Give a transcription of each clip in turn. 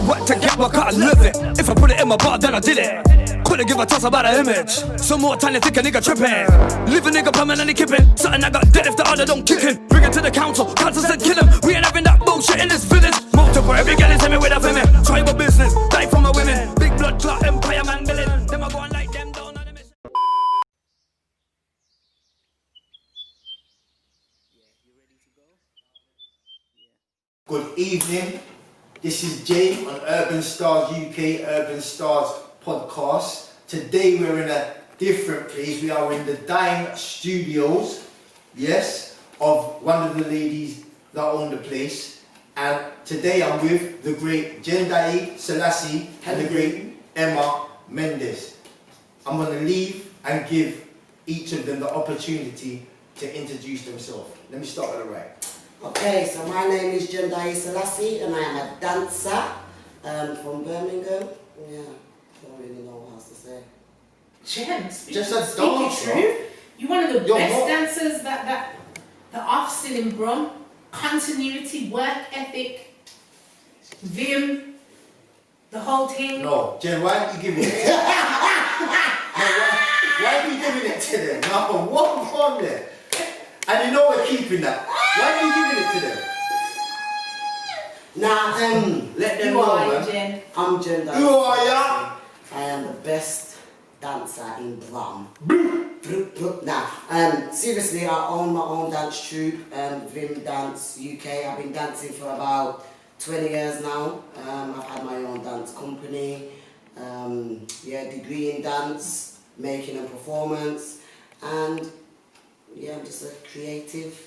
Work to get work, I live it. If I put it in my bar, then I did it. Couldn't give a toss about an image. Some more time to think a nigga tripping. Leave a nigga permanently kipping. Something I got dead if the other don't kick him. Bring it to the council, council said kill him. We ain't having that bullshit in this village. Multiple, every girl is in me with a women. Tribal business, die for my women. Big blood clot, empire man billing. Them I go on like them down on the mission. Good evening, this is Jay on UrbanStarzUK, UrbanStarz podcast. Today we're in a different place. We are in the Dime Studios, yes, of one of the ladies that own the place. And today I'm with the great Jendayi Selassie and the great Emma Mendes. I'm going to leave and give each of them the opportunity to introduce themselves. Let me start with the right. Okay, so my name is Jendayi Selassie and I am a dancer from Birmingham. Yeah, don't really know what else to say. Jen, Just a speaking dancer. truth, you're one of the You're best not. dancers that the off still in Brum. Continuity, work ethic, vim, the whole thing. No, Jen, why aren't you giving it to them? No, why are you giving it to them? No, what on there? And you know we're keeping that. Why are you giving it to them? Now, Let them You know, are, man. Jen. I'm Jendayi. Who are ya? I am the best dancer in Brum. Now, seriously, I own my own dance troupe, Vim Dance UK. I've been dancing for about 20 years now. I've had my own dance company, degree in dance, making and performance, and yeah, I'm just a creative.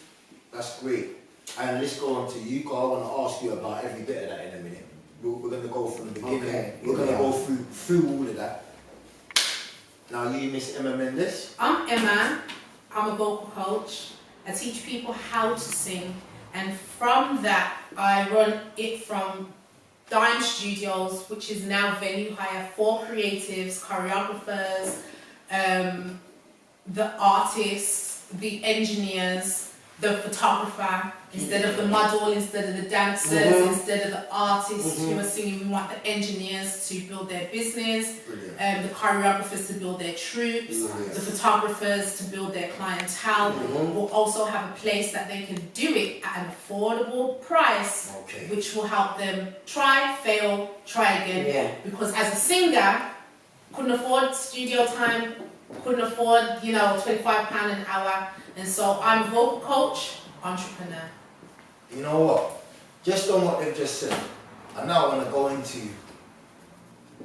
That's great. And let's go on to you, because I want to ask you about every bit of that in a minute. We're going to go from the beginning. Okay. We're going to go through all of that. Now you, Miss Emma Mendes. I'm Emma. I'm a vocal coach. I teach people how to sing, and from that, I run it from Dime Studios, which is now venue hire for creatives, choreographers, the artists, the engineers, the photographer, instead of the model, instead of the dancers, instead of the artists who are singing. We want the engineers to build their business, the choreographers to build their troops, the photographers to build their clientele. We'll also have a place that they can do it at an affordable price, which will help them try, fail, try again. Yeah. Because as a singer, couldn't afford studio time, couldn't afford, £25 an hour. And so I'm a vocal coach, entrepreneur. You know what? Just on what they've just said, I now want to go into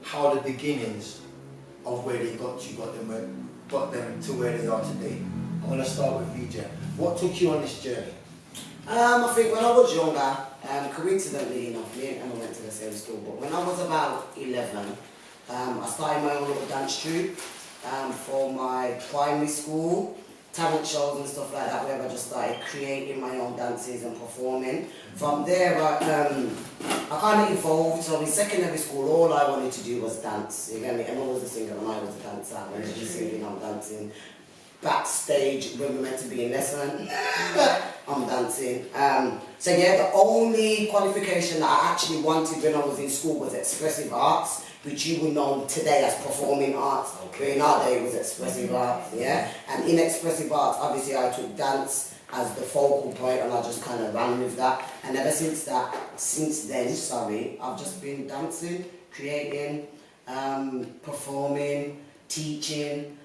how the beginnings of where they got them to where they are today. I'm going to start with you, Jen. What took you on this journey? I think when I was younger, coincidentally enough, me and Emma went to the same school, but when I was about 11, I started my own little dance troupe for my primary school, talent shows and stuff like that, where I just started creating my own dances and performing. From there, I kind of evolved. So in secondary school, all I wanted to do was dance. You get me? Emma was a singer and I was a dancer. When she was singing, I'm dancing. Backstage, when we're meant to be in lesson, I'm dancing. So yeah, the only qualification that I actually wanted when I was in school was expressive arts, which you would know today as performing arts. But in our day it was expressive arts, yeah? And in expressive arts, obviously I took dance as the focal point and I just kind of ran with that. And ever since then, I've just been dancing, creating, performing, teaching,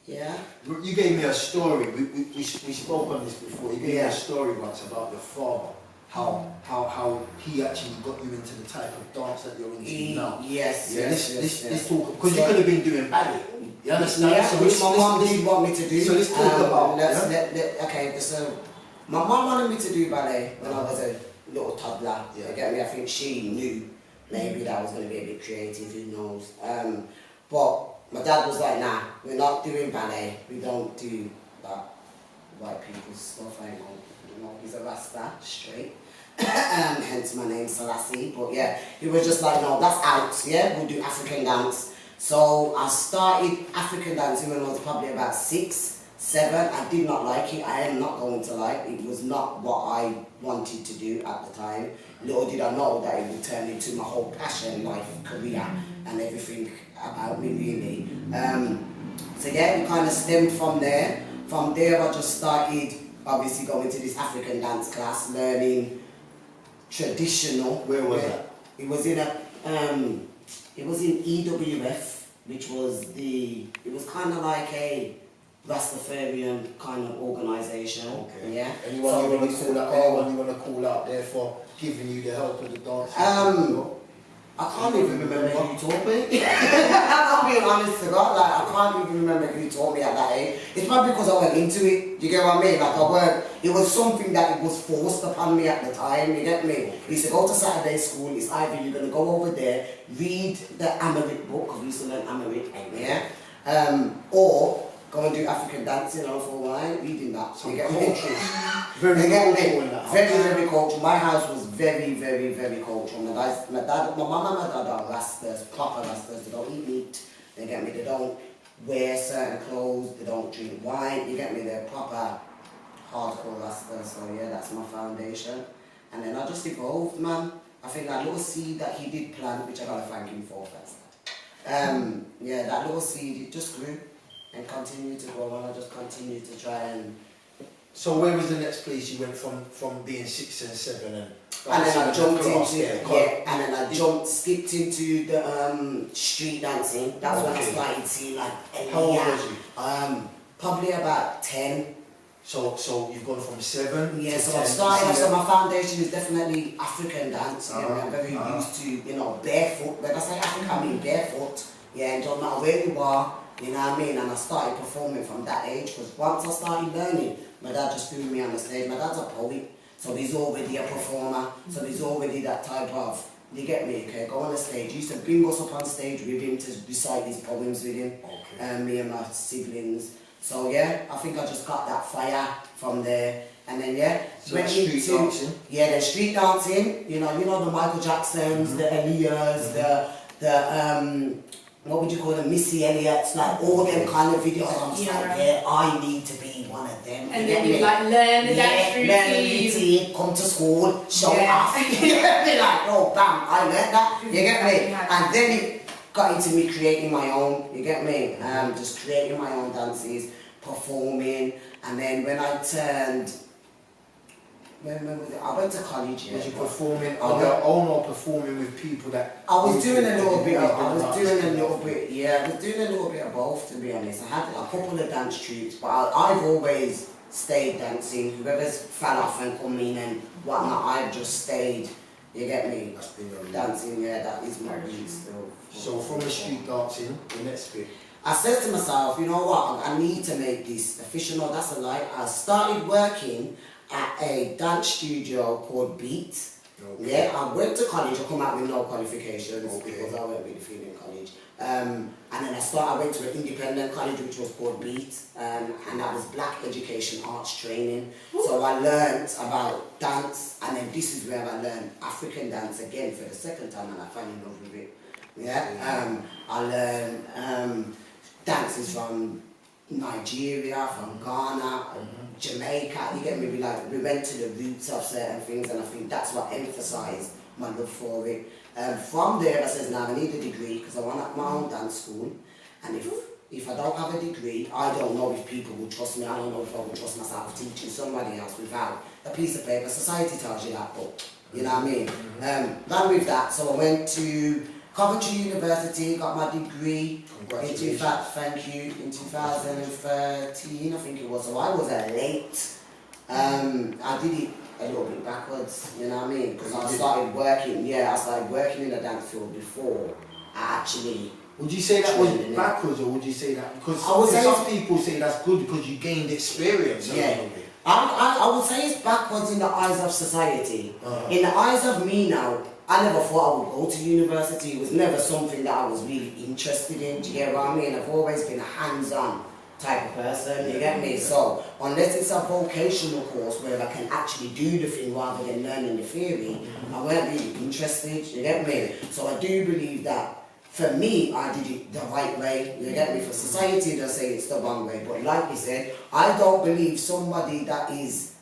yeah. You gave me a story. We spoke on this before. You gave me a story once about your father. How he actually got you into the type of dance that you're into now. Yes. This talk, because you could have been doing ballet. You understand? Yeah, so which my mum did want me to do. So let's talk about. So my mum wanted me to do ballet when I was a little toddler. Yeah. You get me? I think she knew maybe that I was going to be a bit creative. Who knows? But my dad was like, nah, we're not doing ballet. We don't do that white people's stuff. I know. He's a Rasta, straight. Hence my name Selassie. But yeah, he was just like, no, that's out. Yeah, we'll do African dance. So I started African dancing when I was probably about 6, 7. I did not like it. I am not going to lie. It was not what I wanted to do at the time. Little did I know that it would turn into my whole passion, life, career, and everything about me really. So yeah, it kind of stemmed from there. From there I just started obviously going to this African dance class, learning traditional. Where was that? It was in EWF, which was it was kind of like a Rastafarian kind of organisation. Okay. Yeah. Anyone you want to call out there for giving you the help of the dance? I can't even remember who taught me. I'm being honest to God, like I can't even remember who taught me at that age. It's probably because I went into it. Do you get what I mean? Like it was something that it was forced upon me at the time. You get me? We used to go to Saturday school. It's either you're gonna go over there, read the Amharic book, because we used to learn Amharic, yeah, or go and do African dancing on for a while, reading that. So you get me? Very Very cultural. My house was very cultural. My mum and my dad are rastas, proper rastas. They don't eat meat. You get me? They don't wear certain clothes. They don't drink wine. You get me? They're proper hardcore rastas. So yeah, that's my foundation. And then I just evolved, man. I think that little seed that he did plant, which I gotta thank him for first. Yeah, that little seed, it just grew and continued to grow, and I just continued to try and. So where was the next place you went from being 6 and 7 and then I jumped into skipped into the street dancing. That's when I started seeing like. How old was you? Probably about 10. So you've gone from 7 yeah, to so 10. I started, so my foundation is definitely African dance. I'm very used to, you know, barefoot. When I say African, I mean barefoot. Yeah, and no matter where you are, you know what I mean? And I started performing from that age, because once I started learning, my dad just threw me on the stage. My dad's a poet, so he's already a performer, so he's already that type of, you get me, okay, go on the stage. He used to bring us up on stage with him to recite his poems with him, me and my siblings. So yeah, I think I just got that fire from there. And then yeah, so went street dancing? Yeah, the street dancing, you know the Michael Jacksons, the Aaliyahs, the what would you call them, Missy Elliott's, like all them kind of videos. I'm just like, yeah, I need to be one of them. And then you like learn the dance routine. Learn the routine, come to school, show off. You get me? Like, oh bam, I learned that. You get me? And then it got into me creating my own. You get me? Just creating my own dances, performing, and then when I turned. I went to college. Was you performing on your own or performing with people that? I was doing a little bit. I was doing a little bit of both, to be honest. I had a couple of dance troupes, but I've always stayed dancing. Whoever's fell off and come in and whatnot, I've just stayed. You get me? Dancing, yeah, that is my root still. So from the street dancing, the next bit. I said to myself, you know what? I need to make this official. No, that's a lie. I started working at a dance studio called Beat. Yeah, I went to college. I come out with no qualifications because I weren't really feeling college. And then I went to an independent college which was called Beat, and that was Black Education Arts Training. So I learned about dance, and then this is where I learned African dance again for the second time, and I fell in love with it. Yeah, I learned dances from Nigeria, from Ghana, Jamaica. You get me? We went to the roots of certain things, and I think that's what emphasised my love for it. From there, I said, now I need a degree because I want my own dance school. And if I don't have a degree, I don't know if people will trust me. I don't know if I will trust myself teaching somebody else without a piece of paper. Society tells you that, but you know what I mean. Ran with that, so I went to Coventry University, got my degree in 2013, I think it was. So I was late. I did it a little bit backwards, you know what I mean? Because I started working in the dance field before I actually. Would you say that was backwards, or would you say that because some people say that's good because you gained experience? Yeah. I would say it's backwards in the eyes of society. In the eyes of me now, I never thought I would go to university. It was never something that I was really interested in. Do you get what I mean? I've always been a hands-on type of person, you get me? So, unless it's a vocational course where I can actually do the thing rather than learning the theory, I weren't really interested, you get me? So I do believe that For me, I did it the right way. You get me? For society, they'll say it's the wrong way. But like you said, I don't believe somebody that is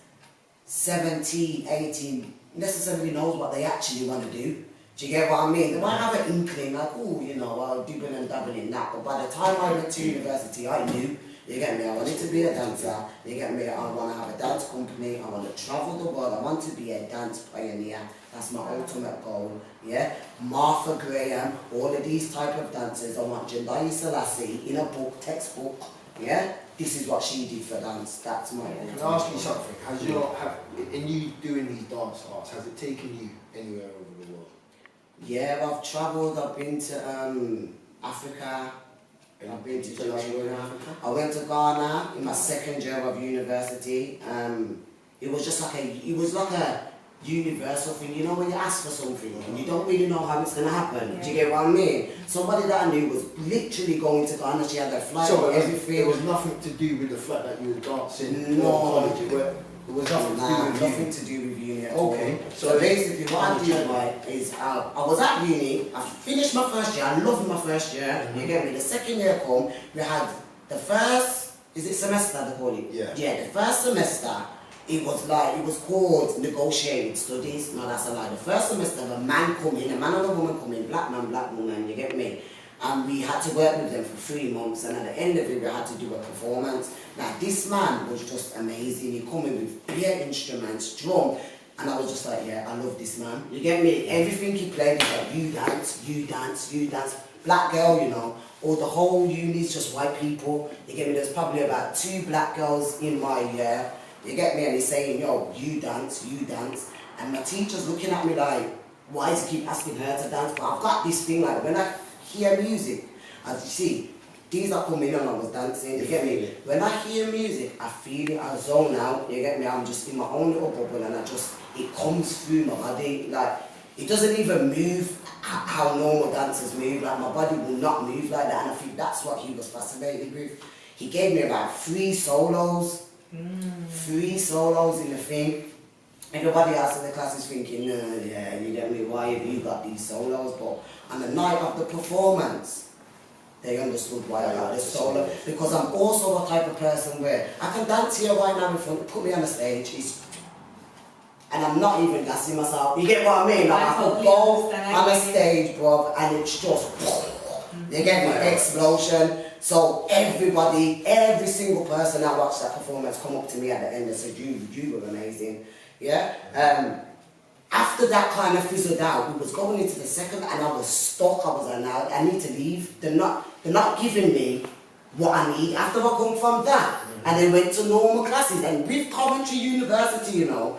17, 18 necessarily knows what they actually want to do. Do you get what I mean? They might have an inkling, like, oh, you know, I'll dibble and dabble in that. But by the time I went to university, I knew, you get me, I wanted to be a dancer. You get me, I want to have a dance company. I want to travel the world. I want to be a dance pioneer. That's my ultimate goal, yeah? Martha Graham, all of these type of dancers. I want Jendayi Selassie in a book, textbook, yeah? This is what she did for dance. That's my ultimate Can I ask you goal. something? In you doing these dance arts, has it taken you anywhere over the world? Yeah, I've travelled. I've been to Africa. I've been to Nigeria. I went to Ghana in my second year of university. It was just like a universal thing. You know, when you ask for something and you don't really know how it's gonna happen. Do you get what I mean? Somebody that I knew was literally going to Ghana. She had a flight. So everything. it was nothing to do with the fact that you were dancing. No. College. It was nothing to do with you. Nothing to do with uni at all. Okay. So basically what I did like is I was at uni, I finished my first year, I loved my first year, you get me, the second year come, we had the first, is it semester they call it? Yeah. Yeah, the first semester, it was called negotiated studies. No, that's a lie. The first semester, a man come in, a man and a woman come in, black man, black woman, you get me? And we had to work with them for 3 months, and at the end of it we had to do a performance. Now this man was just amazing. He come in with beer instruments, drum, and I was just like, yeah, I love this man. You get me? Everything he played was like, you dance, you dance, you dance. Black girl, you know, or the whole uni's just white people. You get me? There's probably about 2 black girls in my year. You get me? And he's saying, yo, you dance, you dance. And my teacher's looking at me like, why does he keep asking her to dance? But I've got this thing like, when I hear music, as you see, these are coming in and I was dancing, you get me? When I hear music, I feel it, I zone out, you get me? I'm just in my own little bubble and it comes through my body, like, it doesn't even move how normal dancers move, like my body will not move like that, and I think that's what he was fascinated with. He gave me about 3 solos, 3 solos in the thing. Everybody else in the class is thinking, yeah, you get me, why have you got these solos? But on the night of the performance, they understood why I got this solo. Because I'm also the type of person where I can dance here right now in front, put me on the stage, and I'm not even gassing myself. You get what I mean? Like I could go on the stage, bro, and it's just, you get me, explosion. So everybody, every single person that watched that performance come up to me at the end and said, you were amazing. Yeah? After that kind of fizzled out, we was going into the second and I was stuck. I was like, I need to leave. They're not giving me what I need. After I come from that, and then went to normal classes, and with Coventry University, you know,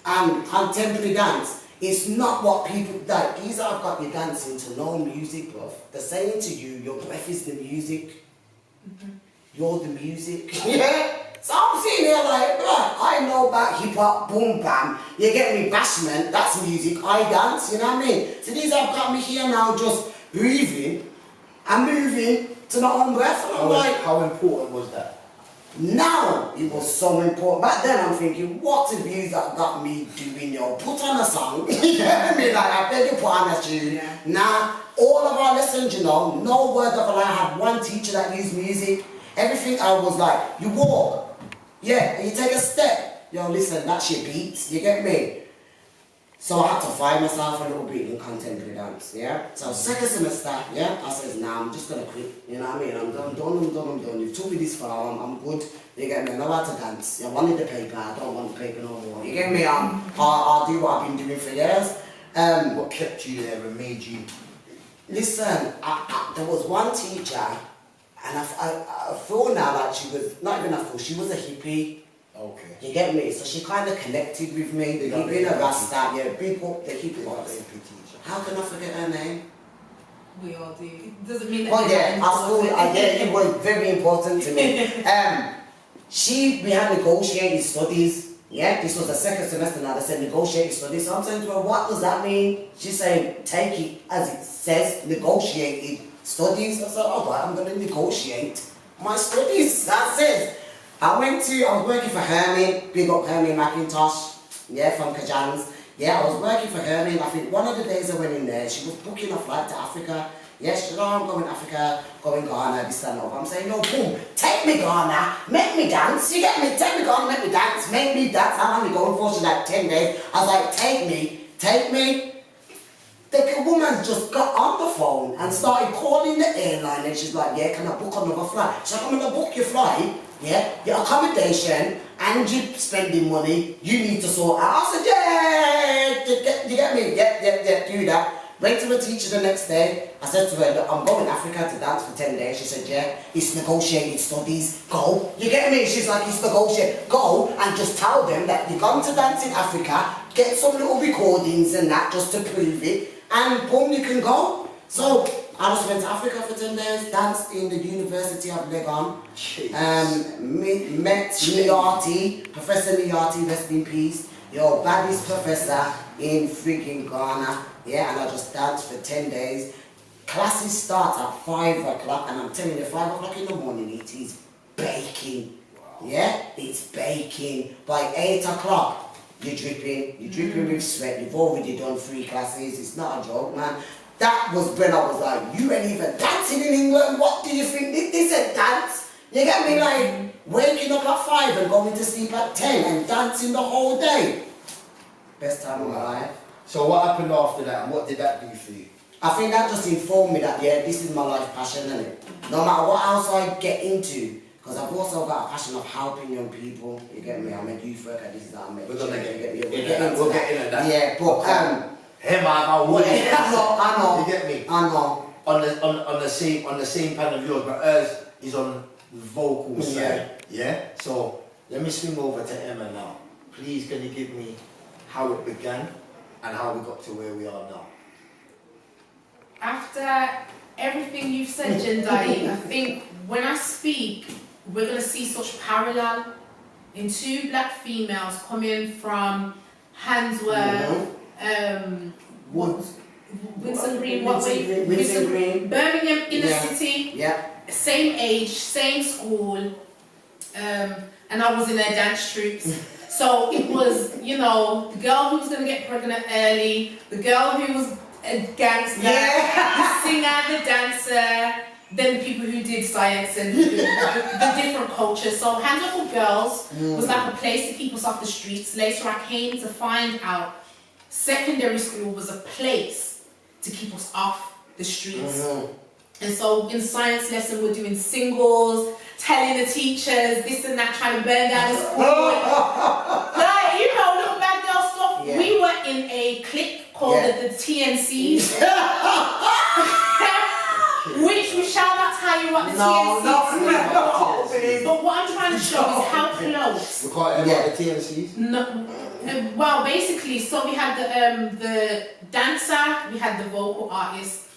and contemporary dance, it's not what people like. These I've got you dancing to no music, bro. They're saying to you, your breath is the music. You're the music. Yeah? So I'm sitting there like, bro, I know about hip hop, boom bam. You get me, bashment, that's music, I dance, you know what I mean? So these have got me here now just breathing and moving to my own breath. And I'm like, how important was that? Now it was so important. Back then I'm thinking, what have you that got me doing your put on a song? You get me? Like I beg you put on a tune. Yeah. Now all of our lessons, you know, no word of a lie. I had one teacher that used music. Everything I was like, you walk. Yeah, and you take a step. Yo, listen, that's your beat. You get me? So I had to find myself a little bit in contemporary dance, yeah? So second semester, yeah, I said, nah, I'm just gonna quit. You know what I mean? I'm done. You've took me this far, I'm good. You get me? I know how to dance. I wanted the paper, I don't want the paper no more. You get me? I'll do what I've been doing for years. What kept you there and made you? Listen, there was one teacher, and I feel now like she was, not even she was a hippie. Okay. You get me? So she kind of connected with me. The hippie, the Rasta, yeah, big up the hippie ones. How can I forget her name? We all do. It doesn't mean that. Oh yeah, at school, yeah, it was very important to me. We had negotiated studies. Yeah, this was the second semester now. They said negotiated studies. So I'm saying to her, what does that mean? She's saying, take it as it says, negotiated studies. I said, all right, I'm going to negotiate my studies. That's it. I was working for Hermine, big up Hermine McIntosh, yeah, from Kajans. Yeah, I was working for Hermine. I think one of the days I went in there, she was booking a flight to Africa. Yes, she said, oh, I'm going Africa, going Ghana, this and that. I'm saying, no, boom, take me Ghana, make me dance, you get me? Take me Ghana, make me dance. How long are we going for? She's like 10 days. I was like, take me. The woman just got on the phone and started calling the airline, and she's like, yeah, can I book another flight? She's like, I'm going to book your flight, yeah, your accommodation, and you're spending money, you need to sort out. I said, yeah, you get me? Yeah, do that. Went to the teacher the next day. I said to her, look, I'm going to Africa to dance for 10 days. She said, yeah, it's negotiated studies. Go. You get me? She's like, it's negotiated. Go and just tell them that you're going to dance in Africa, get some little recordings and that just to prove it, and boom, you can go. So I just went to Africa for 10 days, danced in the University of Legon, met Niati, Professor Niati, rest in peace, your baddest professor in freaking Ghana. Yeah, and I just danced for 10 days. Classes start at 5 o'clock, and I'm telling you, 5 o'clock in the morning, it is baking. Wow. Yeah, it's baking. By 8 o'clock, you're dripping with sweat. You've already done 3 classes. It's not a joke, man. That was when I was like, you ain't even dancing in England. What do you think? This is a dance? You get me? Like, waking up at 5 and going to sleep at 10 and dancing the whole day. Best time of my life. So what happened after that, and what did that do for you? I think that just informed me that, yeah, this is my life passion, isn't it? No matter what else I get into, because I've also got a passion of helping young people. You get me? I'm a youth worker. This is how I'm We're gonna get into that. Yeah, but hey man, I know. You get me? I know. On the same pan of yours, but hers is on the vocal side. Yeah. So let me swing over to Emma now. Please, can you give me how it began and how we got to where we are now? After everything you've said, Jendayi, I think when I speak, we're going to see such parallel in 2 black females coming from Handsworth, Winston Green, Birmingham inner city, same age, same school, and I was in their dance troupes. So it was, you know, the girl who was going to get pregnant early, the girl who was a gangster, the singer, the dancer, then the people who did science and the different cultures. So Handsworth Girls was like a place to keep us off the streets. Later I came to find out secondary school was a place to keep us off the streets. And so in science lesson we're doing singles, telling the teachers this and that, trying to burn down the school. Like, you know, little bad girl stuff. Yeah. We were in a clique called the TNCs. Which we shall not tell you what the TNCs is. But what I'm trying to show is how close. We call it the TNCs? No. Well, basically, so we had the dancer, we had the vocal artist.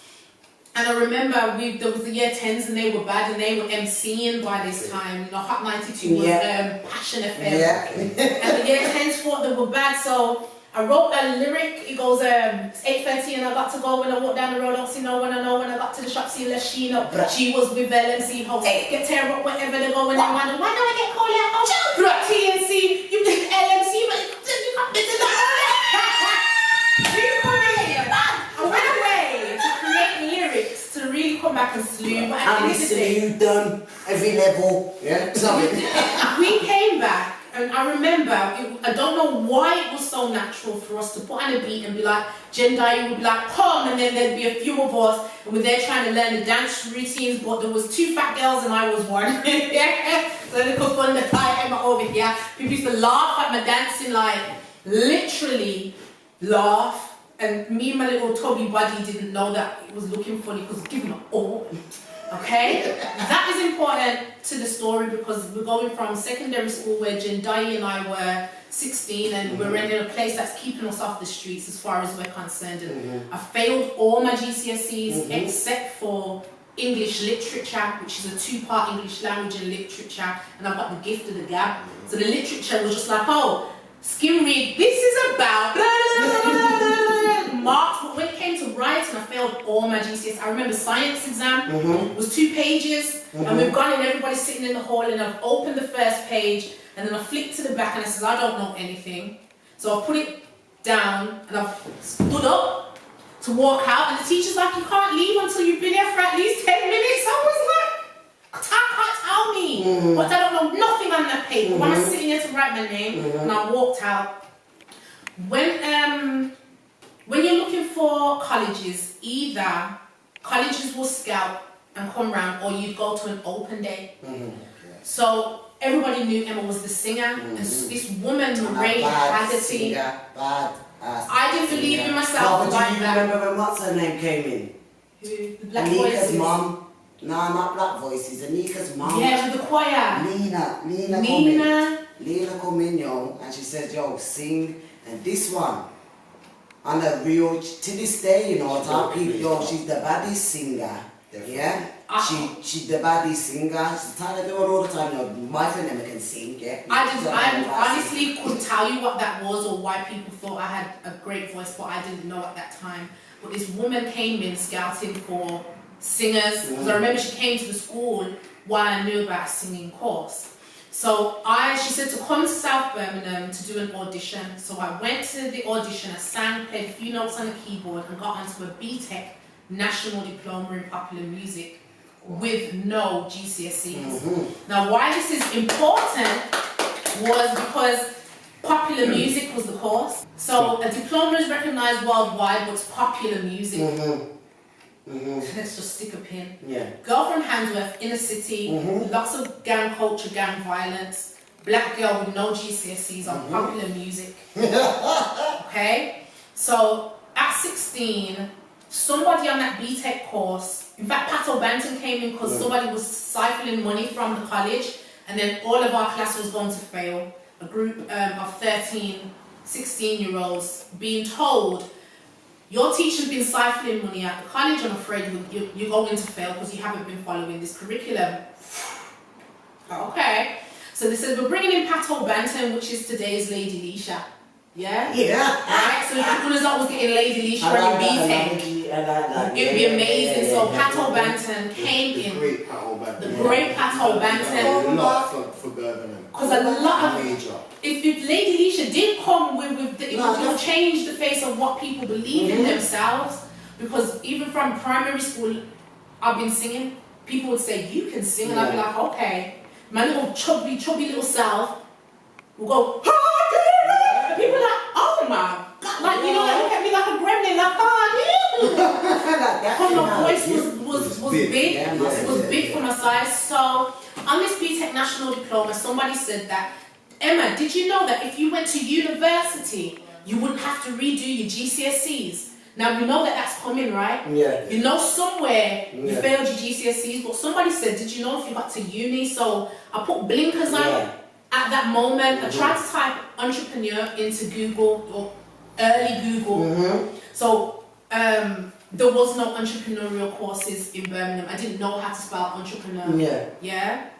And I remember there was the year 10s and they were bad and they were MCing by this time. You know, Hot 92 was Passion FM. And the year 10s thought they were bad, so I wrote a lyric. It goes, it's 8:30 and I got to go. When I walk down the road, I don't see no one. I know when I got to the shop, see Lashina. She was with LMC host. Get tear up wherever they go and they wonder, why do I get called out? Oh, TNC, you did LMC, but you got this in the I went away to create lyrics to really come back and slew. How many slew done? Every level. Yeah. Sorry. We came back, and I remember, I don't know why it was so natural for us to put on a beat and be like, Jendayi would be like, come, and then there'd be a few of us, and we're there trying to learn the dance routines, but there was 2 fat girls and I was one. So they could fund the tie Emma over here. People used to laugh at my dancing, like, literally laugh. And me and my little tubby body didn't know that it was looking funny because it's giving it all. Okay? That is important to the story because we're going from secondary school where Jendayi and I were 16 and we're in a place that's keeping us off the streets as far as we're concerned. And I failed all my GCSEs except for English literature, which is a 2-part English language and literature, and I've got the gift of the gab. So the literature was just like, oh, skim read, this is about blah, blah, blah, blah, marks, but when it came to writing, I failed all my GCSEs. I remember science exam was 2 pages, and we've gone in, everybody's sitting in the hall, and I've opened the first page, and then I flicked to the back, and I says, I don't know anything. So I put it down, and I've stood up, to walk out, and the teacher's like, you can't leave until you've been here for at least 10 minutes. I was like, can't tell me. But I don't know nothing on that paper. When I was sitting here to write my name, and I walked out. When you're looking for colleges, either colleges will scout and come round, or you'd go to an open day. So everybody knew Emma was the singer, and this woman, Ray Haggerty. I didn't believe in myself like that. Do you remember when what's her name came in? Who? The Black Anika's Voices. mum. No, not Black Voices. Anika's mum. Yeah, with the choir. Lena come in, yo, and she said, yo, sing. And this one, on the real, to this day, you know, she's the baddest singer. Yeah? She's the baddest singer. She's trying to do it all the time. You know, my friend Emma can sing, yeah? I honestly couldn't tell you what that was or why people thought I had a great voice, but I didn't know at that time. But this woman came in scouting for singers, because I remember she came to the school while I knew about a singing course. So she said to come to South Birmingham to do an audition. So I went to the audition, I sang, played a few notes on the keyboard, and got onto a BTEC National Diploma in Popular Music with no GCSEs. Now why this is important was because popular music was the course. So a diploma is recognised worldwide, but it's popular music. Let's just stick a pin. Girl from Handsworth, inner city, lots of gang culture, gang violence, black girl with no GCSEs on popular music. Okay? So at 16, somebody on that BTEC course, in fact Pat O'Banton came in because somebody was siphoning money from the college, and then all of our class was going to fail. A group of 13, 16-year-olds being told, your teacher's been siphoning money at the college, I'm afraid you're going to fail because you haven't been following this curriculum. Okay. So they said, we're bringing in Pat O'Banton, which is today's Lady Leisha. Yeah? Right? So if the result was getting Lady Leisha and BTEC, it'd be amazing. So Pat O'Banton came in. The great Pat O'Banton. A lot for Birmingham. Because a lot of... If Lady Leisha did come it would change the face of what people believe in themselves. Because even from primary school, I've been singing. People would say, you can sing. And I'd be like, okay. My little chubby little self will go, and people are like, oh my God. Like, you know, they look at me like a gremlin, like, because my voice was big. It was big for my size. So on this BTEC National Diploma, somebody said that, Emma, did you know that if you went to university, you wouldn't have to redo your GCSEs? Now, we know that that's coming, right? You know somewhere you failed your GCSEs, but somebody said, did you know if you got to uni? So I put blinkers on at that moment. I tried to type entrepreneur into Google, or early Google. So there was no entrepreneurial courses in Birmingham. I didn't know how to spell entrepreneur. Yeah?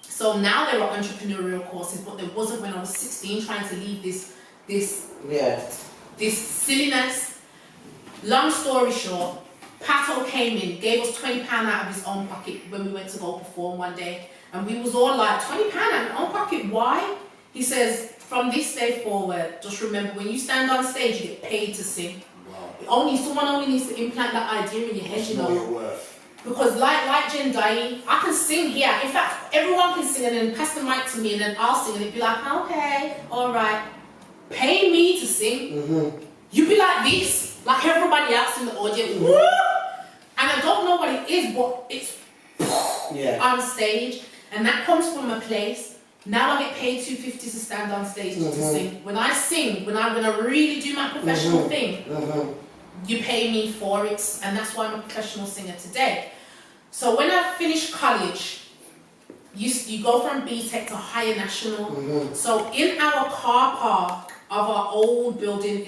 So now there are entrepreneurial courses, but there wasn't when I was 16, trying to leave this silliness. Long story short, Pato came in, gave us £20 out of his own pocket when we went to go perform one day. And we was all like, £20 out of your own pocket, why? He says, from this day forward, just remember, when you stand on stage, you get paid to sing. Someone only needs to implant that idea in your head, you know. Because like Jendayi, I can sing here. In fact, everyone can sing and then pass the mic to me and then I'll sing and it'd be like, okay, all right. Pay me to sing. You be like this, like everybody else in the audience. Woo! And I don't know what it is, but it's on stage. And that comes from a place. Now I get paid $2.50 to stand on stage to sing. When I sing, when I really do my professional thing, you pay me for it, and that's why I'm a professional singer today. So when I finished college, you go from BTEC to higher national. So in our car park of our old building,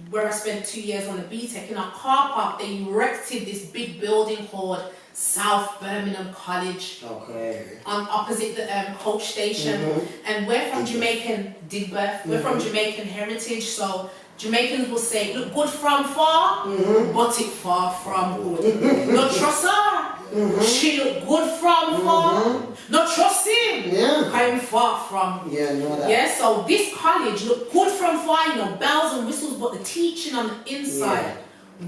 where I spent 2 years on the BTEC, in our car park, they erected this big building called South Birmingham College. On opposite the coach station. And we're from Jamaican birth. We're from Jamaican heritage, so Jamaicans will say, look good from far, but it far from good. No trust her, she look good from far. No trust him, I'm far from. Know that. So this college looked good from far, you know, bells and whistles, but the teaching on the inside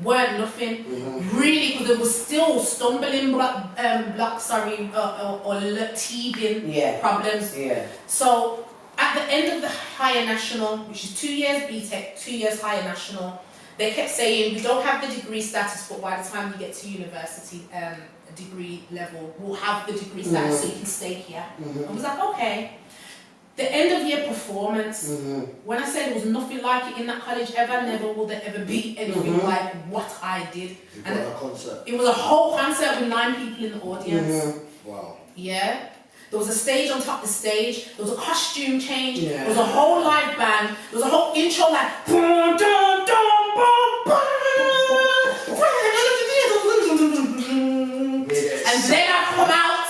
weren't nothing. Really, because there was still stumbling blocks, or teething problems. So at the end of the higher national, which is 2 years BTEC, 2 years higher national, they kept saying, we don't have the degree status, but by the time you get to university degree level, we'll have the degree status so you can stay here. I was like, okay. The end of year performance, when I said there was nothing like it in that college ever, never will there ever be anything like what I did. And a concert. it was a whole concert with 9 people in the audience. Wow. Yeah. There was a stage on top of the stage, there was a costume change, there was a whole live band, there was a whole intro like boom, dum, dum, boom, boom. And then I come out,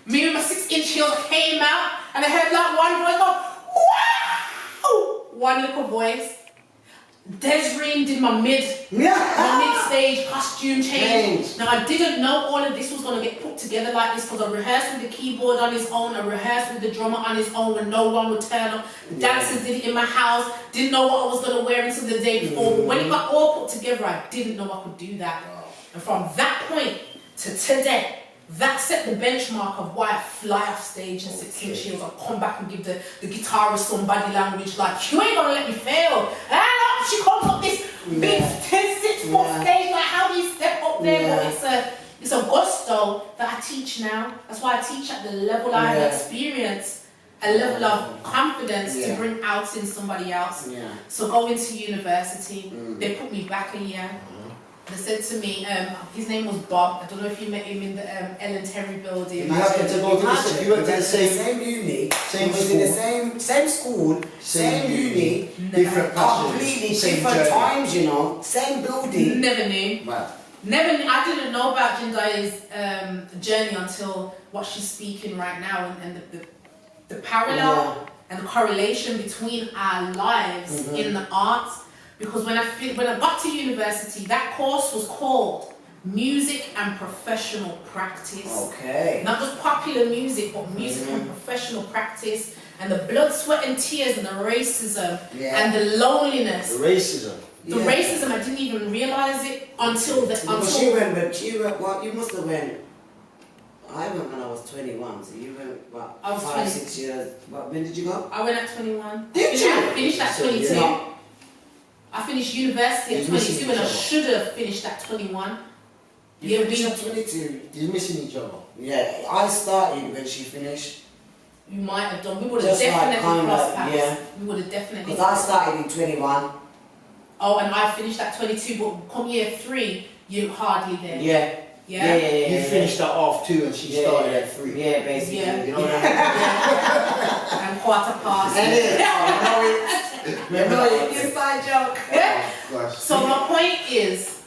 me and my 6-inch heels came out, and I heard like one voice go, wow! One little voice. Desiree did my mid-stage costume change. Now I didn't know all of this was going to get put together like this because I rehearsed with the keyboard on his own, I rehearsed with the drummer on his own when no one would turn up. The dancers did it in my house, didn't know what I was going to wear until the day before. But when it got all put together, I didn't know I could do that. And from that point to today, that set the benchmark of why I fly off stage in 6-inch heels. I'll come back and give the guitarist some body language like, you ain't gonna let me fail. Ah, she comes up this big 10-6-foot stage, like how do you step up there? But it's a gusto that I teach now. That's why I teach at the level I have experience, a level of confidence to bring out in somebody else. So going to university, they put me back a year. They said to me, his name was Bob. I don't know if you met him in the Ellen Terry building. You happened to go to you went to the same uni, same was school. in the same school, same uni, different passions, completely same different journey. times, you know, same building. Never knew. Right. Never knew. I didn't know about Jendayi's journey until what she's speaking right now, and the parallel and the correlation between our lives in the arts. Because when I got to university, that course was called Music and Professional Practice. Okay. Not just popular music, but music and professional practice. And the blood, sweat and tears and the racism and the loneliness. The racism. The racism, I didn't even realise it until she went, well, you must have went, I went when I was 21, so you went, what, I was 5, 6 years, what, when did you go? I went at 21. Did you? I finished at 22. Yeah. I finished university at 22 and I should have finished at 21. You finished at 22? You're missing each other. Yeah, I started when she finished. You might have done. We would have Just definitely like crossed paths. yeah. We would have definitely. Because I started in 21. Oh, and I finished at 22, but come year 3, you're hardly there. Yeah. You finished at half 2 and she started at 3. Yeah, basically. You know what I mean? And quarter past. Inside joke. So my point is,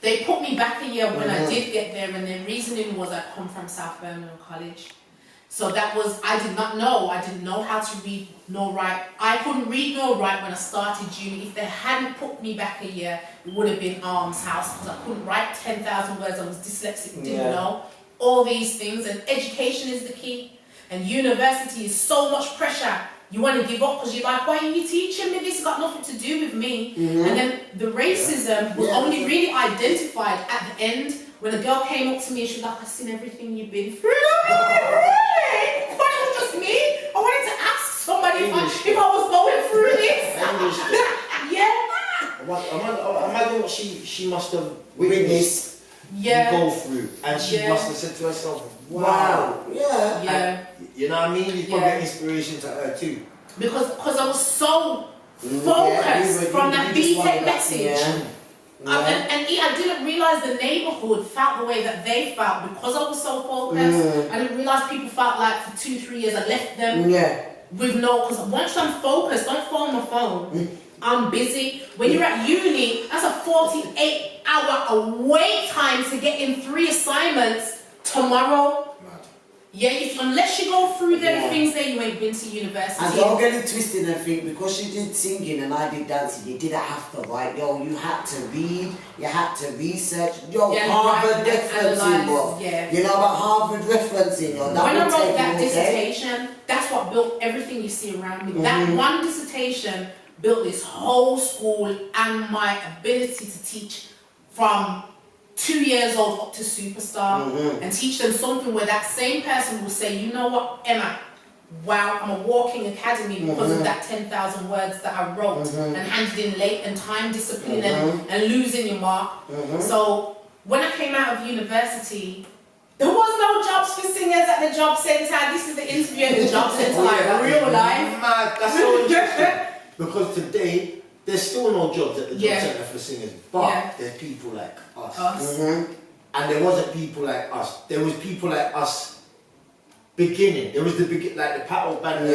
they put me back a year when I did get there, and their reasoning was I come from South Birmingham College. So that was, I didn't know how to read nor write. I couldn't read nor write when I started uni. If they hadn't put me back a year, it would have been arms house, because I couldn't write 10,000 words, I was dyslexic, didn't know. All these things, and education is the key. And university is so much pressure. You want to give up because you're like, why are you teaching me this? It's got nothing to do with me. And then the racism was only really identified at the end when a girl came up to me and she was like, I've seen everything you've been through. It was just me. I wanted to ask somebody if I was going through this. Imagine what she must have witnessed you go through, and she must have said to herself, wow. You know what I mean? You probably get inspiration to her too. Because I was so focused from that BTEC message. And I didn't realise the neighbourhood felt the way that they felt because I was so focused. I didn't realise people felt like for 2-3 years I left them with no, because once I'm focused, don't phone my phone. I'm busy. When you're at uni, that's a 48-hour wait time to get in 3 assignments tomorrow. Unless you go through them things there, you ain't been to university. And don't get it twisted and think, because she did singing and I did dancing, you didn't have to write. You had to read, you had to research. Harvard referencing, bro. You know about Harvard referencing. When I wrote that dissertation, that's what built everything you see around me. That one dissertation built this whole school and my ability to teach from 2 years old up to superstar and teach them something where that same person will say, you know what, Emma, wow, I'm a walking academy because of that 10,000 words that I wrote and handed in late and time discipline and losing your mark. So when I came out of university, there was no jobs for singers at the job centre. This is the interview at the job centre, like real life. Mad. That's so interesting. Because today, there's still no jobs at the job centre for singers, but there's people like us. And there wasn't people like us. There was people like us beginning. There was the like the paddle band,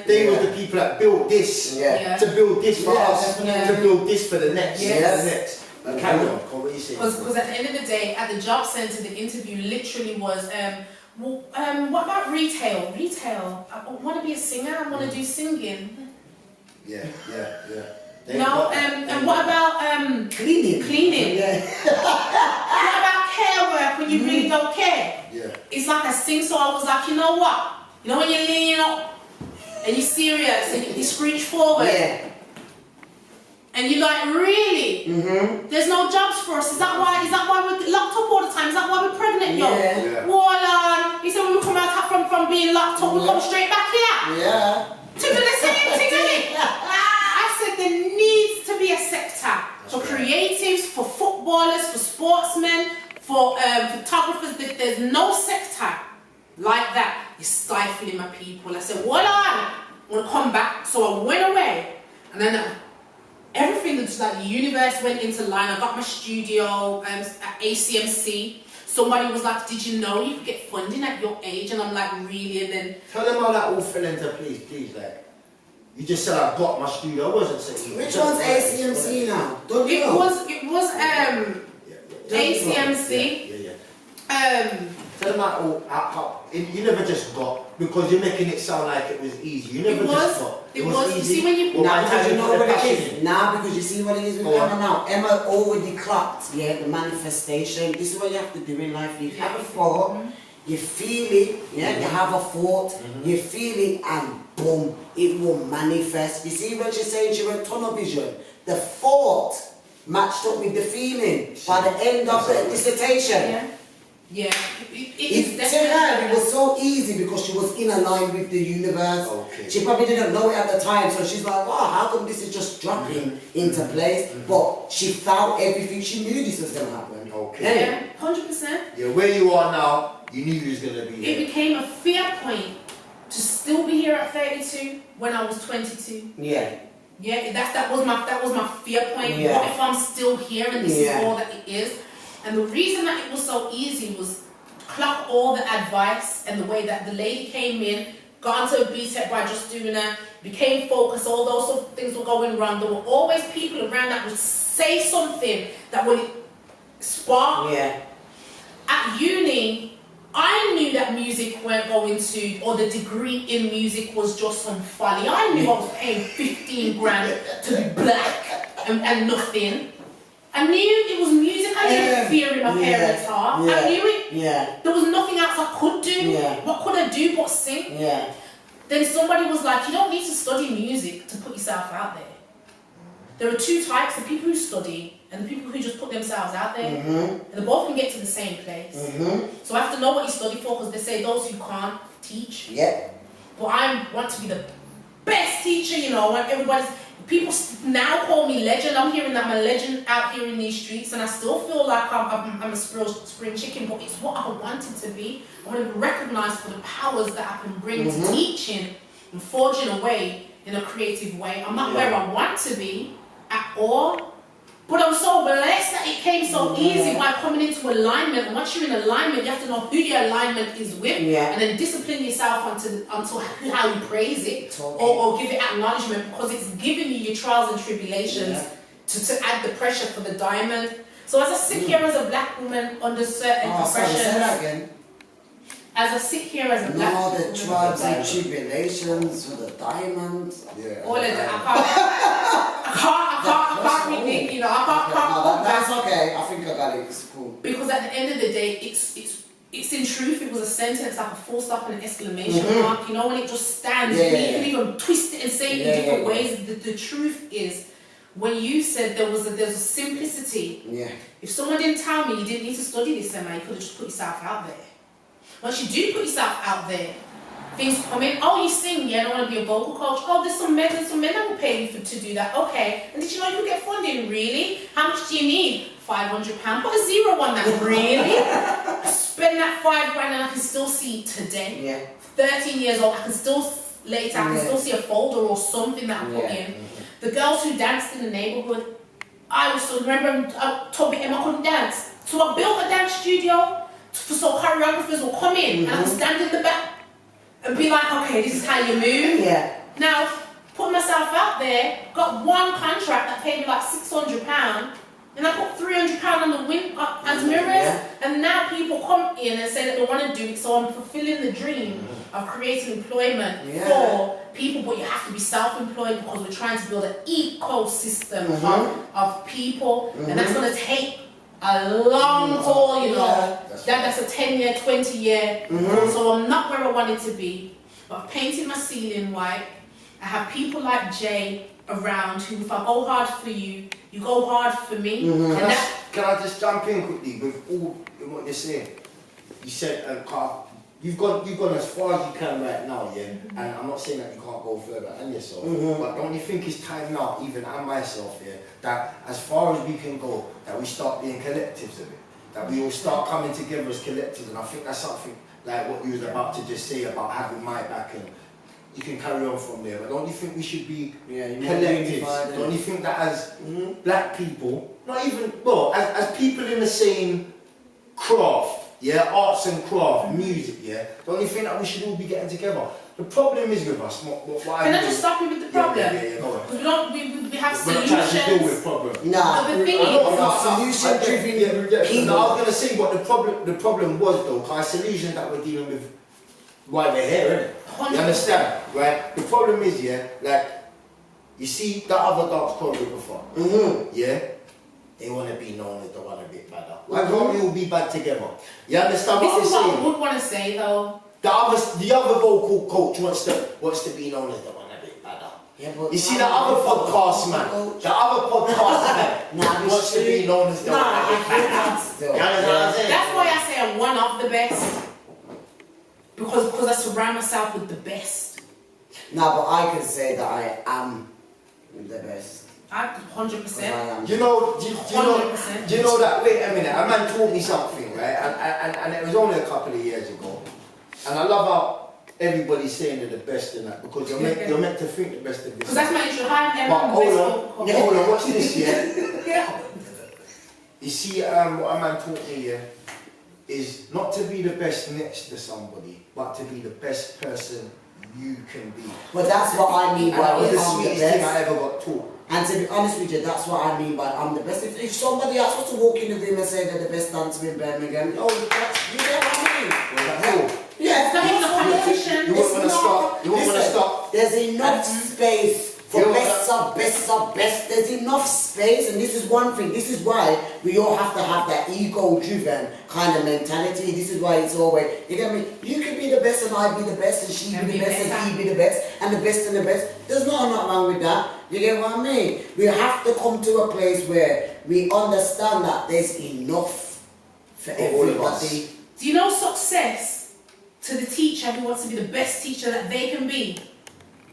they were the people that built this to build this for us, to build this for the next, the next. Carry on, what you saying? Because at the end of the day, at the job centre, the interview literally was, what about retail? Retail. I want to be a singer. I want to do singing. No, and what about cleaning? Cleaning. What about care work when you really don't care? It's like I sing, so I was like, you know what? You know when you're leaning up and you're serious and you screech forward. And you're like, really? There's no jobs for us. Is that why we're locked up all the time? Is that why we're pregnant, yo? He said when we come out from being locked up, we come straight back here. To do the same thing, innit? I said there needs to be a sector for creatives, for footballers, for sportsmen, for photographers. There's no sector like that. You're stifling my people. I said, what I want to come back. So I went away, and then everything that's like the universe went into line. I got my studio at ACMC. Somebody was like, did you know you could get funding at your age? And I'm like, really? And then tell them how that all fell into place, please. Like, you just said I got my studio. I wasn't saying. Which one's ACMC now? Don't you know? It was ACMC. Tell them how you never just got, because you're making it sound like it was easy. You never just got. It was easy. You see when you because you know what it is. Now because you see what it is with Emma now. Emma already clocked, the manifestation. This is what you have to do in life. You have a thought, you feel it, you have a thought, you feel it, and boom, it will manifest. You see when she's saying she went tunnel vision, the thought matched up with the feeling by the end of the dissertation. It was so easy because she was in a line with the universe. She probably didn't know it at the time, so she's like, wow, how come this is just dropping into place? But she felt everything. She knew this was going to happen. 100%. Where you are now, you knew you was going to be here. It became a fear point to still be here at 32 when I was 22. That was my fear point. What if I'm still here and this is all that it is? And the reason that it was so easy was clock all the advice and the way that the lady came in, got into a B-Tech by just doing it, became focused, all those sort of things were going wrong. There were always people around that would say something that would spark. At uni, I knew that music weren't going to, or the degree in music was just some folly. I knew I was paying 15 grand to be black and nothing. I knew it was music. I didn't fear in my parents' heart. I knew it. There was nothing else I could do. What could I do but sing? Then somebody was like, you don't need to study music to put yourself out there. There are two types, the people who study and the people who just put themselves out there. And they both can get to the same place. So I have to know what you study for, because they say those who can't teach. But I want to be the best teacher, you know, when everybody's... People now call me legend. I'm hearing that I'm a legend out here in these streets, and I still feel like I'm a spring chicken, but it's what I wanted to be. I want to be recognised for the powers that I can bring to teaching and forging a way in a creative way. I'm not where I want to be at all, but I'm so blessed that it came so easy by coming into alignment. And once you're in alignment, you have to know who your alignment is with, and then discipline yourself until how you praise it or give it acknowledgement, because it's giving you your trials and tribulations to add the pressure for the diamond. So as I sit here as a black woman under certain pressures, as I sit here as a black woman, the trials and tribulations for the diamond. All of that. I can't really, you know, I can't. That's okay. I think I got it. It's cool. Because at the end of the day, it's it's in truth, it was a sentence like a full stop and an exclamation mark. You know, when it just stands, you can even twist it and say it in different ways. The truth is, when you said there was a simplicity. Yeah. If someone didn't tell me you didn't need to study this, Emma, you could have just put yourself out there. Once you do put yourself out there, things come in. Oh, you sing, yeah, I don't want to be a vocal coach. Oh, there's some men that will pay you to do that. Okay. And did you know you could get funding? Really? How much do you need? £500. Put a zero on that. Really? Spend that £5 and I can still see today. Yeah. 13 years old, I can still later, I can still see a folder or something that I put in. The girls who danced in the neighborhood, I was still remember told me Emma couldn't dance. So I built a dance studio so choreographers will come in and I can stand in the back and be like, okay, this is how you move. Yeah. Now, put myself out there, got one contract that paid me like £600, and I put £300 on the wing as mirrors, and now people come in and say that they want to do it, so I'm fulfilling the dream of creating employment for people, but you have to be self-employed because we're trying to build an ecosystem of people, and that's going to take a long haul, you know. That's a 10-year, 20-year. So I'm not where I wanted to be, but I've painted my ceiling white. I have people like Jay around who, if I go hard for you, you go hard for me. Can I just jump in quickly with all what you're saying? You said you've gone as far as you can right now, and I'm not saying that you can't go further and yourself, but don't you think it's time now, even and myself, that as far as we can go, that we start being collectives of it, that we all start coming together as collectives, and I think that's something like what you was about to just say about having my back, and you can carry on from there. But don't you think we should be collectives? Don't you think that as black people, not even as people in the same craft? Arts and craft, music, don't you think that we should all be getting together? The problem is with us, Can I just stop you with the problem? Go on. We have solutions. We're not trying to deal with problems. But the thing is, solution-driven. I was going to say what the problem was though, because solutions that we're dealing with why we're here, innit? You understand, right? The problem is, like, you see the other dance choreographer, they want to be known as the one a bit better. Why can't we all be bad together? You understand what I'm saying? This is what I would want to say though. The other vocal coach wants to be known as the one a bit better. You see the other podcast man, wants to be known as the one a bit better. You understand what I'm saying? That's why I say I'm one of the best. Because I surround myself with the best. No, but I can say that I am the best. 100%. Do you know that? Wait a minute, a man told me something, right? And it was only a couple of years ago. And I love how everybody's saying they're the best in that, because you're meant to think the best of yourself. Because that's my issue. But hold on, watch this, You see, what a man taught me, is not to be the best next to somebody, but to be the best person you can be. Well, that's what I mean by that was the I'm the sweetest best. thing I ever got taught. And to be honest with you, that's what I mean by I'm the best. If somebody else was to walk in the room and say they're the best dancer in Birmingham, you get what I mean? It's not even a competition. You wouldn't want to stop. There's enough space for best of best. There's enough space, and this is one thing. This is why we all have to have that ego-driven kind of mentality. This is why it's always, you get me? You can be the best and I be the best and she be the best and he be the best and the best and the best. There's nothing wrong with that. You get what I mean? We have to come to a place where we understand that there's enough for everybody. Do you know success to the teacher who wants to be the best teacher that they can be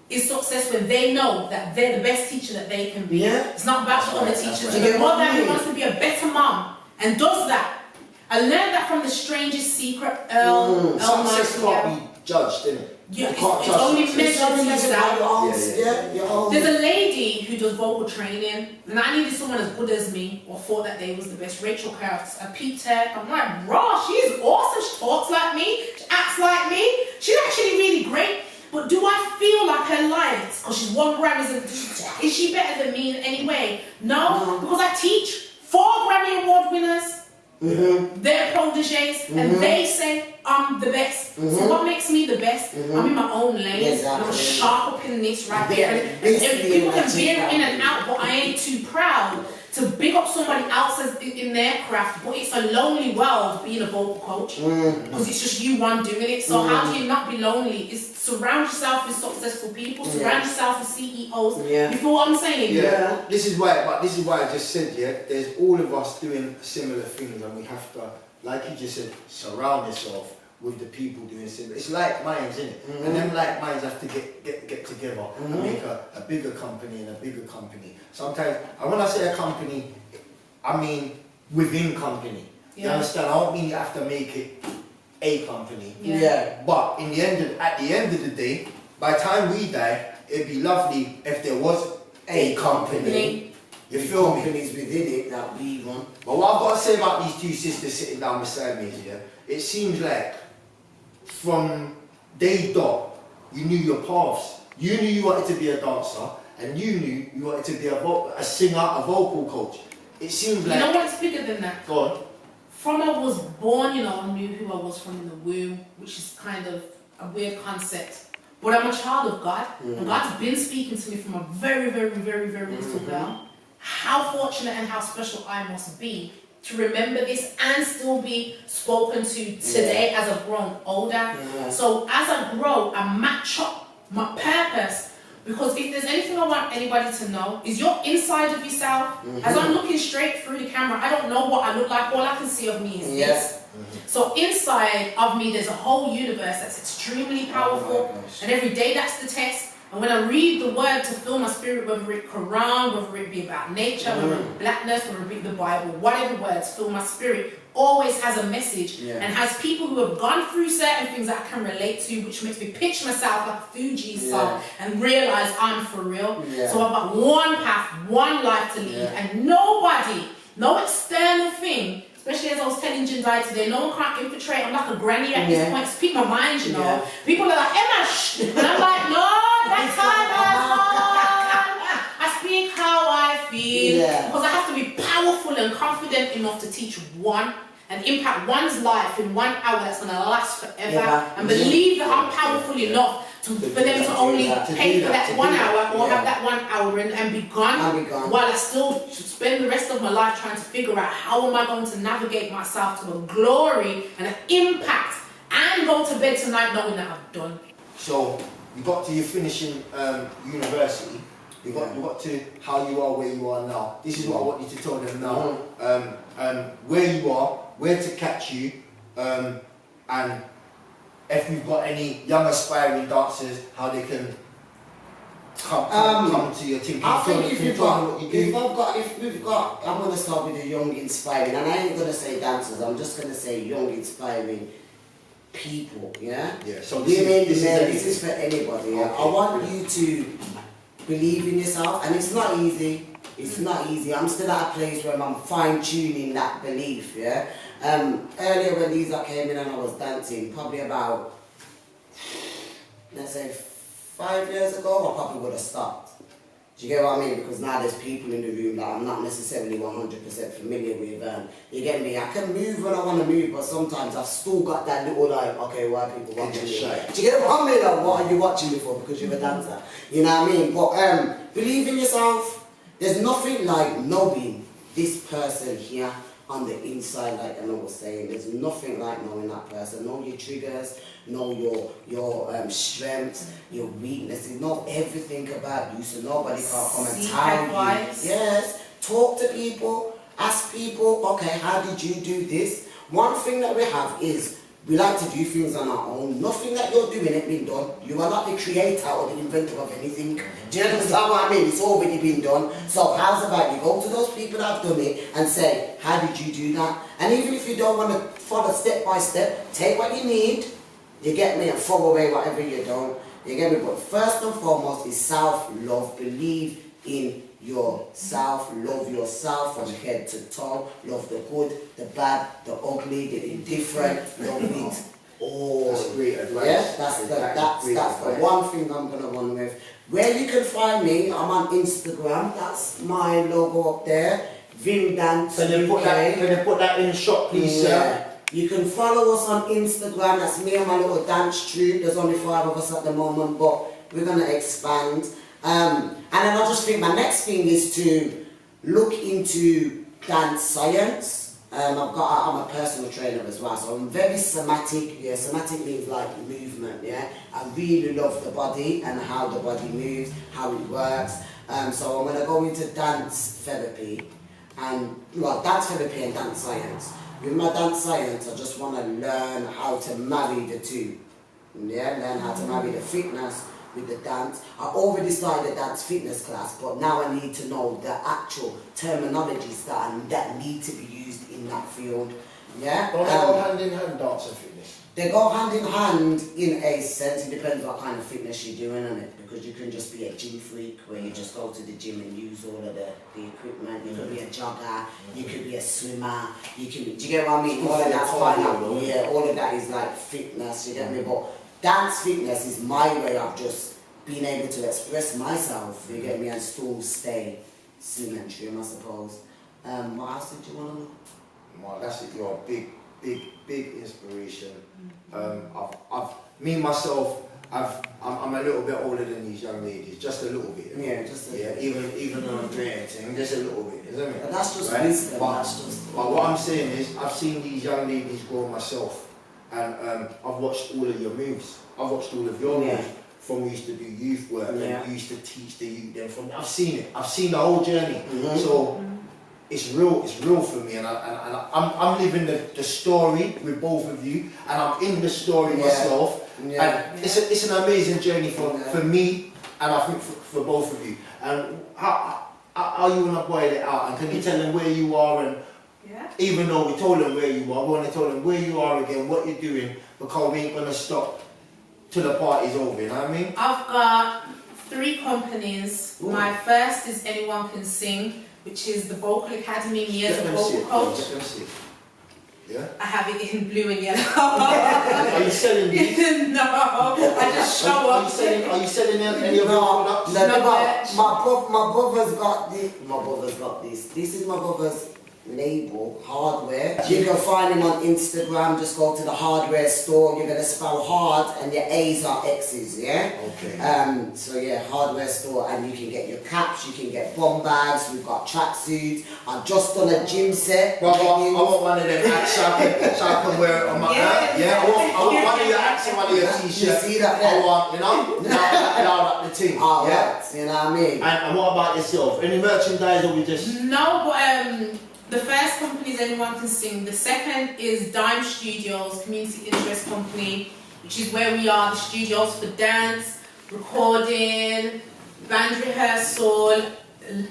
is success when they know that they're the best teacher that they can be. It's not about the other teachers. The mother who wants to be a better mom and does that. I learned that from The Strangest Secret, Success can't be judged, innit? It's only measured to yourself. There's a lady who does vocal training, and I needed someone as good as me, or thought that they was the best. Rachel Kurtz. I peeped her. I'm like, raw, she's awesome. She talks like me. She acts like me. She's actually really great. But do I feel like her life, because she's won Grammys, is she better than me in any way? No, because I teach 4 Grammy Award winners. They're proteges, and they say I'm the best. So what makes me the best? I'm in my own lane, and I'm sharp up in this right there. And people can veer in and out, but I ain't too proud to big up somebody else in their craft, but it's a lonely world being a vocal coach because it's just you one doing it. So how do you not be lonely? Is surround yourself with successful people, surround yourself with CEOs. You feel what I'm saying? Yeah. This is why I just said, there's all of us doing similar things, and we have to, like you just said, surround yourself with the people doing similar. It's like minds, isn't it? And them like minds have to get together and make a bigger company and a bigger company. Sometimes, and when I say a company, I mean within company. You understand? I don't mean you have to make it a company. But at the end of the day, by the time we die, it'd be lovely if there was a company. You feel me? Companies within it that we run. But what I've got to say about these two sisters sitting down beside me here, it seems like from day dot, you knew your paths. You knew you wanted to be a dancer, and you knew you wanted to be a singer, a vocal coach. It seems like... You know what's bigger than that? Go on. From I was born, you know, I knew who I was from in the womb, which is kind of a weird concept. But I'm a child of God, and God's been speaking to me from a very, very, very, very little girl. How fortunate and how special I must be to remember this and still be spoken to today as I've grown older. So as I grow, I match up my purpose, because if there's anything I want anybody to know is you're inside of yourself. As I'm looking straight through the camera, I don't know what I look like. All I can see of me is this. So inside of me, there's a whole universe that's extremely powerful, and every day that's the test. And when I read the word to fill my spirit, whether it's Quran, whether it be about nature, whether it's blackness, whether it be the Bible, whatever words fill my spirit, always has a message and has people who have gone through certain things that I can relate to, which makes me pitch myself like Fuji's song and realize I'm for real. So I've got one path, one life to lead, and nobody, no external thing, especially as I was telling Jendayi today, no one can't infiltrate. I'm like a granny at this point. Speak my mind, you know. People are like, Emma, shh. And I'm like, no, that's time I speak how I feel. Because I have to be powerful and confident enough to teach one and impact one's life in 1 hour that's going to last forever. And believe that I'm powerful enough for them to only pay for that 1 hour or have that 1 hour and be gone, while I still spend the rest of my life trying to figure out how am I going to navigate myself to a glory and an impact and go to bed tonight knowing that I've done. So you got to your finishing university. You got to how you are where you are now. This is what I want you to tell them now. Where you are, where to catch you, and if you've got any young aspiring dancers, how they can come to your team. I think if we've got, I'm going to start with the young inspiring, and I ain't going to say dancers, I'm just going to say young inspiring people, So this is for anybody. I want you to believe in yourself, and it's not easy. It's not easy. I'm still at a place where I'm fine-tuning that belief, Earlier when these came in and I was dancing, probably about, let's say 5 years ago, I probably would have stopped. Do you get what I mean? Because now there's people in the room that I'm not necessarily 100% familiar with. You get me? I can move when I want to move, but sometimes I've still got that little like, okay, why are people watching me? Do you get what I mean? Like, what are you watching me for? Because you're a dancer. You know what I mean? But believe in yourself. There's nothing like knowing this person here on the inside, like Emma was saying. There's nothing like knowing that person. Know your triggers, know your strengths, your weaknesses, know everything about you, so nobody can come and tell you. Yes, talk to people, ask people, okay, how did you do this? One thing that we have is we like to do things on our own. Nothing that you're doing ain't been done. You are not the creator or the inventor of anything. Do you understand what I mean? It's already been done. So how's about you go to those people that have done it and say, how did you do that? And even if you don't want to follow step by step, take what you need, you get me, and throw away whatever you don't. You get me? But first and foremost is self-love. Believe in yourself, love yourself from head to toe, love the good, the bad, the ugly, the indifferent, love it all. That's great advice. Yeah, that's the one thing I'm going to run with. Where you can find me, I'm on Instagram, that's my logo up there, UrbanStarzUK. Can you put that in the shop, please, sir? You can follow us on Instagram, that's me and my little dance troupe. There's only 5 of us at the moment, but we're going to expand. And then I just think my next thing is to look into dance science. I'm a personal trainer as well, so I'm very somatic. Yeah, somatic means like movement. Yeah, I really love the body and how the body moves, how it works. So I'm gonna go into dance therapy, and like dance therapy and dance science. With my dance science, I just want to learn how to marry the two. Yeah, learn how to marry the fitness with the dance. I already started a dance fitness class, but now I need to know the actual terminologies that need to be used in that field. Yeah. Don't they go hand in hand, dance and fitness? They go hand in hand in a sense. It depends what kind of fitness you're doing on it, because you can just be a gym freak where you just go to the gym and use all of the equipment. You could be a jogger, you could be a swimmer, you can be, do you get what I mean? All of that's fine. Yeah, all of that is like fitness, you get me? But dance fitness is my way of just being able to express myself, you get me, and still stay symmetry, I suppose. What else did you want to know? Well, that's it. You're a big inspiration. Me myself, I'm a little bit older than these young ladies, just a little bit. Yeah, just a little bit. Even though I'm creating, just a little bit, isn't it? And that's just right? wisdom. But what I'm saying is, I've seen these young ladies grow myself, and I've watched all of your moves. I've watched all of your moves. From we used to do youth work, and we used to teach the youth. Then I've seen it. I've seen the whole journey. So. It's real for me, and I'm living the story with both of you, and I'm in the story myself. And it's an amazing journey for me, and I think for both of you. And how are you gonna boil it out? And can you tell them where you are? And even though we told them where you are, we want to tell them where you are again, what you're doing, because we ain't gonna stop till the party's over. You know what I mean? I've got 3 companies. Ooh. My first is Anyone Can Sing, which is the Vocal Academy, me as a vocal coach. Yeah. I have it in blue and yellow. Are you selling these? No, I just show up. Are you selling any of your products? No, my brother's got this. My brother's got this. This is my brother's label, Hardware. You can find him on Instagram. Just go to the hardware store. You're gonna spell hard, and your A's are X's. Yeah. Okay. So yeah, hardware store, and you can get your caps. You can get bomb bags. We've got tracksuits. I've just done a gym set. Well, I want one of them hats so I can wear it on my hat. Yeah. I want one of your hats and one of your t-shirts. You see that? I want, now the team. Oh, yeah. You know what I mean? And what about yourself? Any merchandise, or we just? No, but the first company is Anyone Can Sing. The second is Dime Studios, community interest company, which is where we are the studios for dance, recording, band rehearsal,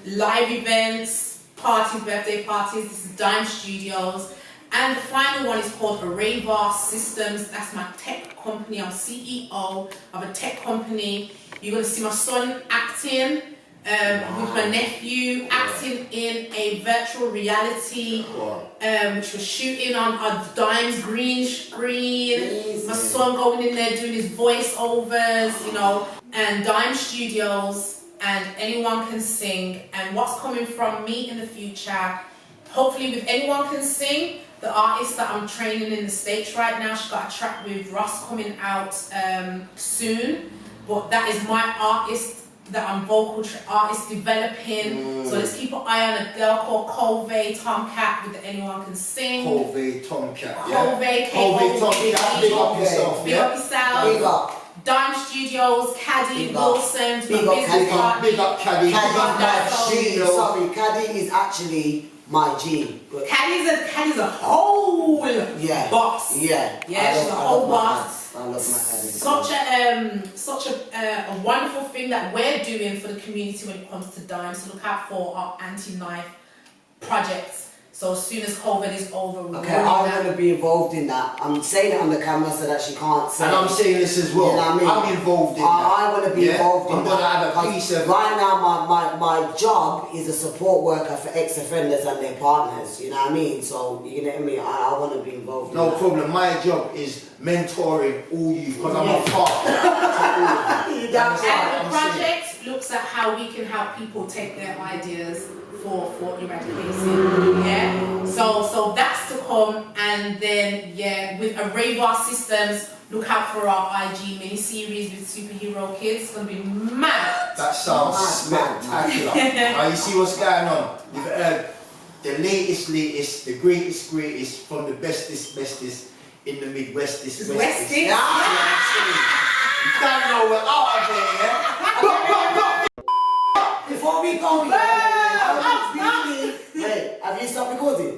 live events, parties, birthday parties. This is Dime Studios. And the final one is called Urbanstarz Systems. That's my tech company. I'm CEO of a tech company. You're going to see my son acting. With my nephew acting in a virtual reality, which we're shooting on our Dime's green screen. My son going in there doing his voiceovers, you know, and Dime Studios and Anyone Can Sing. And what's coming from me in the future, hopefully with Anyone Can Sing, the artist that I'm training in the States right now, she's got a track with Ross coming out soon, but that is my artist that I'm vocal artist developing. So let's keep an eye on a girl called Colvey Tomcat with the Anyone Can Sing. Colvey Tomcat. Colvey Tomcat. Big up yourself. Big up yourself. Big up. Dime Studios, Caddy, Wilson, Big up Caddy. Sorry, Caddy is actually my G. Caddy's a whole boss. Yeah, she's a whole boss. I love my Caddy. Such a wonderful thing that we're doing for the community when it comes to Dime. So look out for our anti-knife projects. So as soon as COVID is over, we're I'm going to be involved in that. I'm saying it on the camera so that she can't say. And I'm saying this as well. You know what I mean? I'm involved in that. I want to be involved in that. I'm going to have a piece of... Right now, my job is a support worker for ex-offenders and their partners. You know what I mean? So, you know what I mean? I want to be involved in that. No problem. My job is mentoring all you, because I'm a father to all of you. And the project looks at how we can help people take their ideas for eradication, so that's to come. And then with Urbanstarz Systems, look out for our IG mini series with superhero kids. It's gonna be mad. That sounds spectacular. Now you see what's going on. You've heard the latest, the greatest from the bestest in the Midwestest. Westies. You don't know we're out of here, yeah? Before we go, wait, have you stopped recording?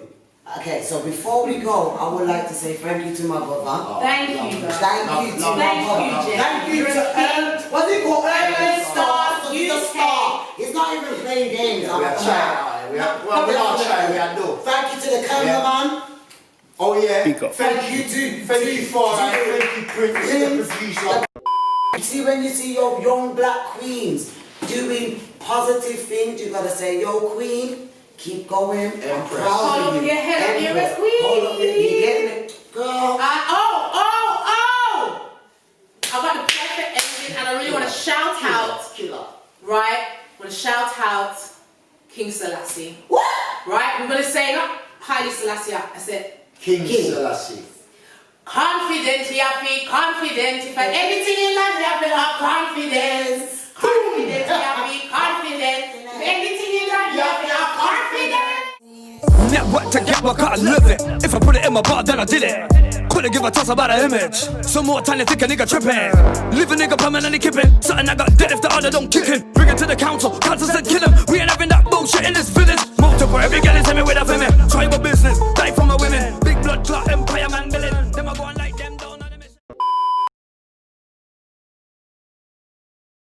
Okay, so before we go, I would like to say thank you to my brother. Thank you. Thank you to my brother. Jen. Thank you to what's it called? UrbanStarzUK. He's a star. He's not even playing games. We are trying. We are do. Thank you to the cameraman. Oh yeah. Thank you to Thank you Prince, the producer. See, when you see your young black queens doing positive things, you gotta say, yo queen, keep going. I'm proud Hold of up you. your head, you're a queen. Hold up, you getting it? Girl. I got the perfect ending, and I really want to shout out, right? I want to shout out King Selassie. What? Right? We're going to say, not Haile Selassie, I said, King Selassie. confident, you have to be confident. If anything in life, you have to have confidence. Confident, you have to be confident. If anything in life, you have to have confidence. Network to get work, I live it. If I put it in my bar, then I did it. Couldn't give a toss about an image. Some more time to think a nigga tripping. Leave a nigga permanently kipping. Something I got dead if the other don't kick him. Bring it to the council said kill him.